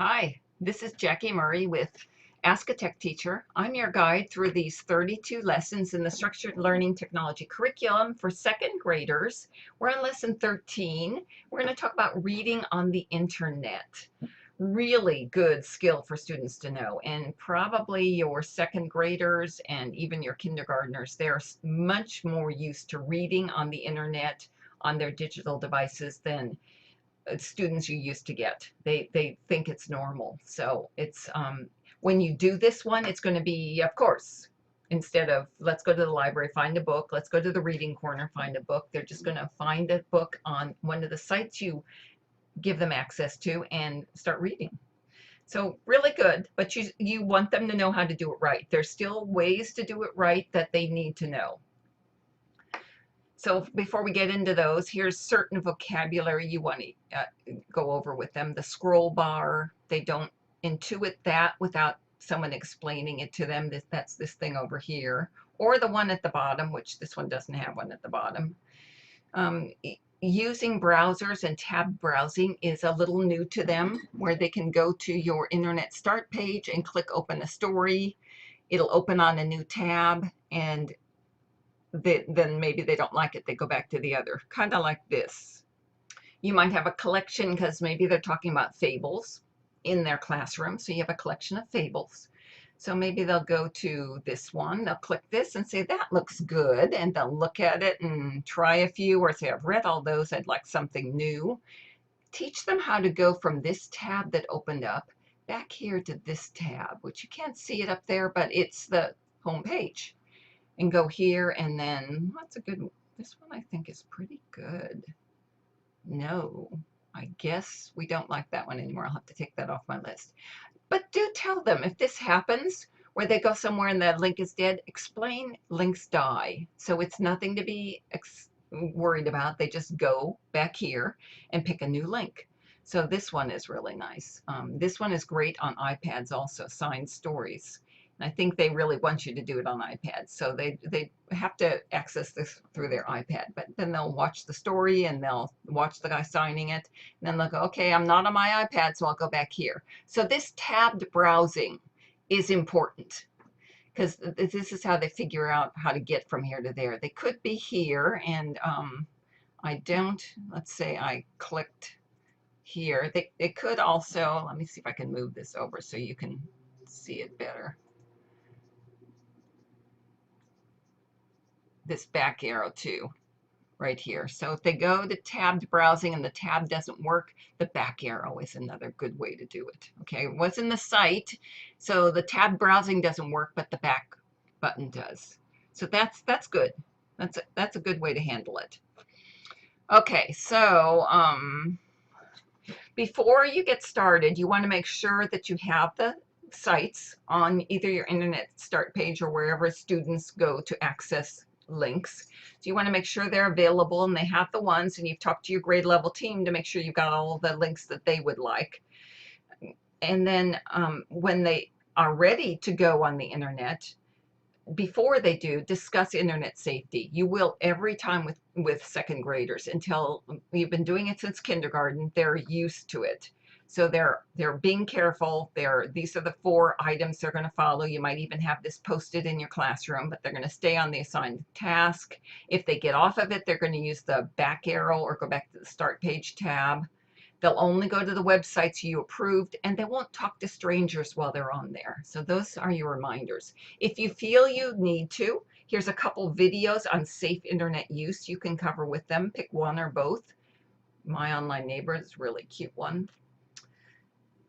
Hi, this is Jackie Murray with Ask a Tech Teacher. I'm your guide through these 32 lessons in the Structured Learning Technology curriculum for second graders. We're on lesson 13. We're going to talk about reading on the internet. Really good skill for students to know, and probably your second graders and even your kindergartners, they're much more used to reading on the internet on their digital devices than students you used to get. They think it's normal. So it's when you do this one, it's going to be, of course, instead of let's go to the library, find a book, let's go to the reading corner, find a book, they're just going to find a book on one of the sites you give them access to and start reading. So really good, but you want them to know how to do it right. There's still ways to do it right that they need to know. So before we get into those, here's certain vocabulary you want to go over with them. The scroll bar, they don't intuit that without someone explaining it to them. That's this thing over here, or the one at the bottom, which this one doesn't have one at the bottom. Using browsers and tab browsing is a little new to them, where they can go to your internet start page and click open a story. It'll open on a new tab, and then maybe they don't like it, they go back to the other, kind of like this. You might have a collection because maybe they're talking about fables in their classroom, so you have a collection of fables. So maybe they'll go to this one, they'll click this and say that looks good, and they'll look at it and try a few, or say I've read all those, I'd like something new. Teach them how to go from this tab that opened up back here to this tab, which you can't see it up there, but it's the home page. And go here, and then what's a good, this one I think is pretty good. No, I guess we don't like that one anymore. I'll have to take that off my list. But do tell them if this happens where they go somewhere and the link is dead, explain links die. So it's nothing to be worried about. They just go back here and pick a new link. So this one is really nice. This one is great on iPads also, signed stories. I think they really want you to do it on iPad. So they have to access this through their iPad, but then they'll watch the story and they'll watch the guy signing it. And then they'll go, okay, I'm not on my iPad, so I'll go back here. So this tabbed browsing is important because this is how they figure out how to get from here to there. They could be here, and I don't, let's say I clicked here. They could also, let me see if I can move this over so you can see it better. This back arrow too, right here. So if they go to tabbed browsing and the tab doesn't work, the back arrow is another good way to do it. Okay, it was in the site, so the tab browsing doesn't work, but the back button does. So that's good. That's a good way to handle it. Okay, so before you get started, you want to make sure that you have the sites on either your internet start page or wherever students go to access links. So you want to make sure they're available and they have the ones, and you've talked to your grade level team to make sure you've got all the links that they would like. And then when they are ready to go on the internet, before they do, discuss internet safety. You will every time with second graders until you've been doing it since kindergarten. They're used to it. So they're being careful. These are the 4 items they're going to follow. You might even have this posted in your classroom, but they're going to stay on the assigned task. If they get off of it, they're going to use the back arrow or go back to the start page tab. They'll only go to the websites you approved, and they won't talk to strangers while they're on there. So those are your reminders. If you feel you need to, here's a couple videos on safe internet use you can cover with them. Pick one or both. My Online Neighbor is a really cute one.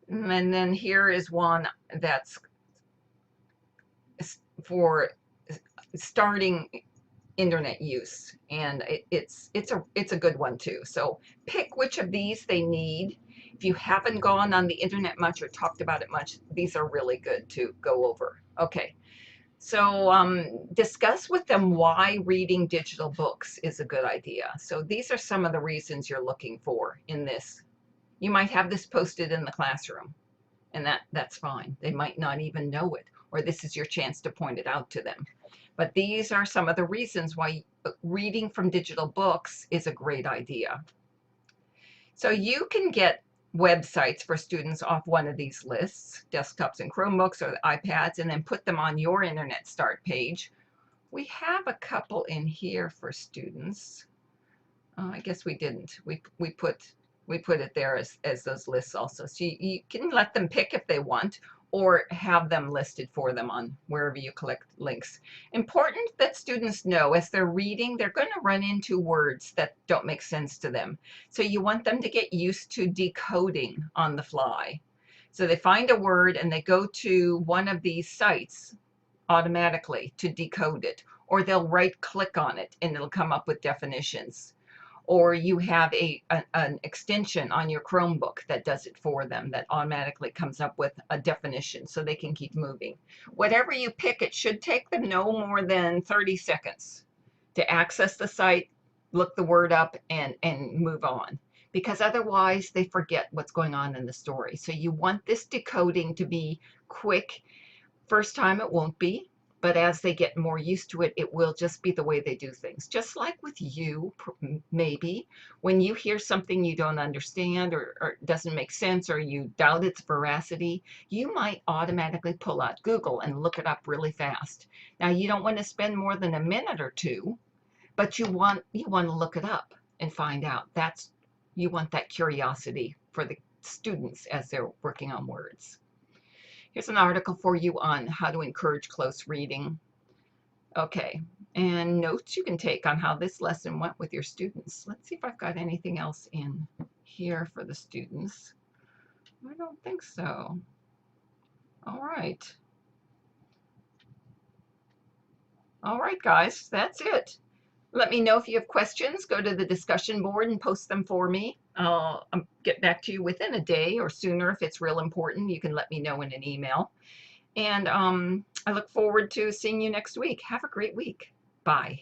And then here is one that's for starting internet use, and it's a good one too. So pick which of these they need. If you haven't gone on the internet much or talked about it much, these are really good to go over. Okay, so discuss with them why reading digital books is a good idea. So these are some of the reasons you're looking for in this. You might have this posted in the classroom, and that's fine. They might not even know it, or this is your chance to point it out to them. But these are some of the reasons why reading from digital books is a great idea. So you can get websites for students off one of these lists, desktops and Chromebooks or the iPads, and then put them on your internet start page. We have a couple in here for students. I guess we didn't. We put it there as those lists also. So you can let them pick if they want, or have them listed for them on wherever you collect links. Important that students know as they're reading, they're going to run into words that don't make sense to them. So you want them to get used to decoding on the fly. So they find a word and they go to one of these sites automatically to decode it, or they'll right click on it and it'll come up with definitions, or you have an extension on your Chromebook that does it for them, that automatically comes up with a definition so they can keep moving. Whatever you pick, it should take them no more than 30 seconds to access the site, look the word up, and move on, because otherwise they forget what's going on in the story. So you want this decoding to be quick. First time it won't be, but as they get more used to it, it will just be the way they do things. Just like with you, maybe, when you hear something you don't understand or doesn't make sense, or you doubt its veracity, you might automatically pull out Google and look it up really fast. Now, you don't want to spend more than a minute or two, but you want to look it up and find out. You want that curiosity for the students as they're working on words. Here's an article for you on how to encourage close reading. Okay, and notes you can take on how this lesson went with your students. Let's see if I've got anything else in here for the students. I don't think so. All right. All right, guys, that's it. Let me know if you have questions. Go to the discussion board and post them for me. I'll get back to you within a day or sooner if it's real important. You can let me know in an email. And I look forward to seeing you next week. Have a great week. Bye.